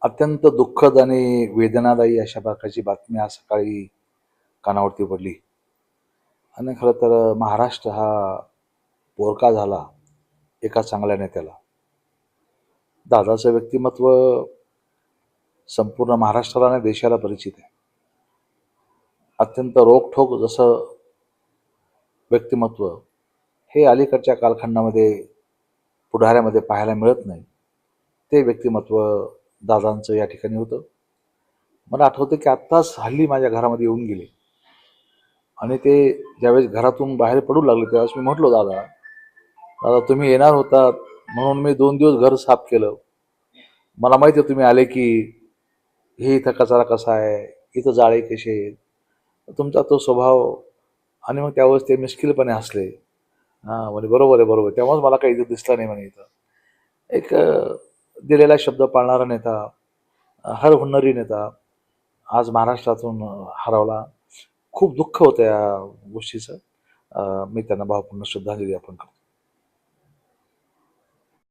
अत्यंत दुःखद आणि वेदनादायी अशा प्रकारची बातमी आज सकाळी कानावरती पडली. आणि खरं तर महाराष्ट्र हा पोरका झाला एका चांगल्या नेत्याला. दादाचं व्यक्तिमत्व संपूर्ण महाराष्ट्राला आणि देशाला परिचित आहे. अत्यंत रोखठोक जसं व्यक्तिमत्व हे अलीकडच्या कालखंडामध्ये पुढाऱ्यामध्ये पाहायला मिळत नाही, ते व्यक्तिमत्व दादांचं या ठिकाणी होतं. मला आठवतं की आत्ताच हल्ली माझ्या घरामध्ये येऊन गेले आणि ते ज्यावेळेस घरातून बाहेर पडू लागले त्यावेळेस मी म्हटलो, दादा दादा तुम्ही येणार होतात म्हणून मी 2 दिवस घर साफ केलं. मला माहिती आहे तुम्ही आले की हे इथं कचरा कसा आहे, इथं जाळे कसे आहेत, तुमचा तो स्वभाव. आणि मग त्यावेळेस ते मिश्किलपणे हसले. हां म्हणे बरोबर आहे बरोबर, तेव्हाच मला काही इथं दिसलं नाही म्हणे. इथं एक दिलेला शब्द पाळणारा नेता, हर हुन्नरी नेता आज महाराष्ट्रातून हरवला. खूप दुःख होतं या गोष्टीचं. मी त्यांना भावपूर्ण श्रद्धांजली अर्पण करतो.